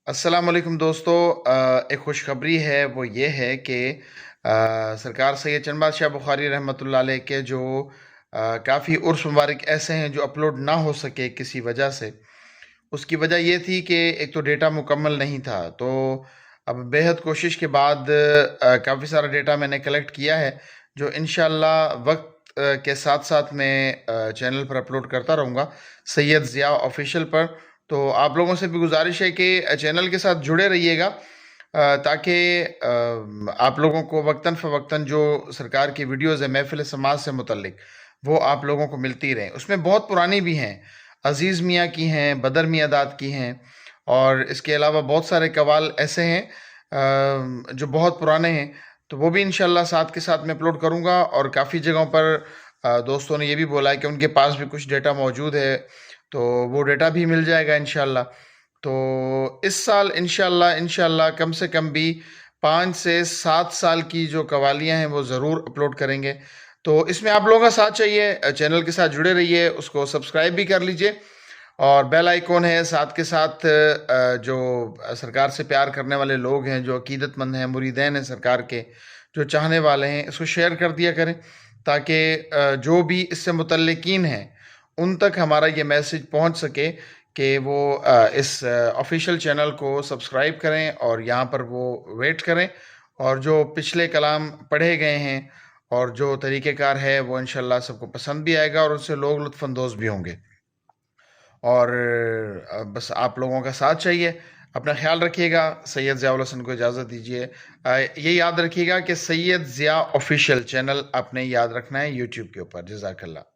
अस्सलाम वालेकुम दोस्तों। एक खुशखबरी है, वो ये है कि सरकार सैयद चंद बादशाह बुखारी रहमतुल्लाह अलैह के जो काफ़ी उर्स मुबारक ऐसे हैं जो अपलोड ना हो सके किसी वजह से। उसकी वजह ये थी कि एक तो डेटा मुकम्मल नहीं था, तो अब बेहद कोशिश के बाद काफ़ी सारा डेटा मैंने कलेक्ट किया है, जो इंशाअल्लाह वक्त के साथ साथ मैं चैनल पर अपलोड करता रहूँगा, सैयद ज़िया ऑफिशियल पर। तो आप लोगों से भी गुजारिश है कि चैनल के साथ जुड़े रहिएगा, ताकि आप लोगों को वक्तन फ़वक्तन जो सरकार की वीडियोज़ है महफ़िल समाज से मुतल्लिक, वो आप लोगों को मिलती रहें। उसमें बहुत पुरानी भी हैं, अज़ीज़ मियाँ की हैं, बदर मियाँ दाद की हैं, और इसके अलावा बहुत सारे कवाल ऐसे हैं जो बहुत पुराने हैं। तो वो भी इंशाअल्लाह साथ के साथ मैं अपलोड करूँगा। और काफ़ी जगहों पर दोस्तों ने ये भी बोला है कि उनके पास भी कुछ डेटा मौजूद है, तो वो डेटा भी मिल जाएगा इंशाअल्लाह। तो इस साल इंशाअल्लाह इंशाअल्लाह कम से कम भी 5 से 7 साल की जो कवालियाँ हैं वो ज़रूर अपलोड करेंगे। तो इसमें आप लोगों का साथ चाहिए, चैनल के साथ जुड़े रहिए, उसको सब्सक्राइब भी कर लीजिए, और बेल आइकॉन है साथ के साथ। जो सरकार से प्यार करने वाले लोग हैं, जो अकीदतमंद हैं, मुरीदैन हैं सरकार के, जो चाहने वाले हैं, इसको शेयर कर दिया करें, ताकि जो भी इससे मुतल्लिकीन हैं उन तक हमारा ये मैसेज पहुंच सके कि वो इस ऑफिशियल चैनल को सब्सक्राइब करें और यहाँ पर वो वेट करें, और जो पिछले कलाम पढ़े गए हैं और जो तरीक़ेकार है वो इंशाअल्लाह सबको पसंद भी आएगा और उससे लोग लुत्फ़अंदोज़ भी होंगे। और बस आप लोगों का साथ चाहिए। अपना ख्याल रखिएगा। सैयद ज़िया उल हसन को इजाज़त दीजिए। ये याद रखिएगा कि सैयद ज़िया ऑफिशियल चैनल आपने याद रखना है यूट्यूब के ऊपर। जज़ाकल्लाह।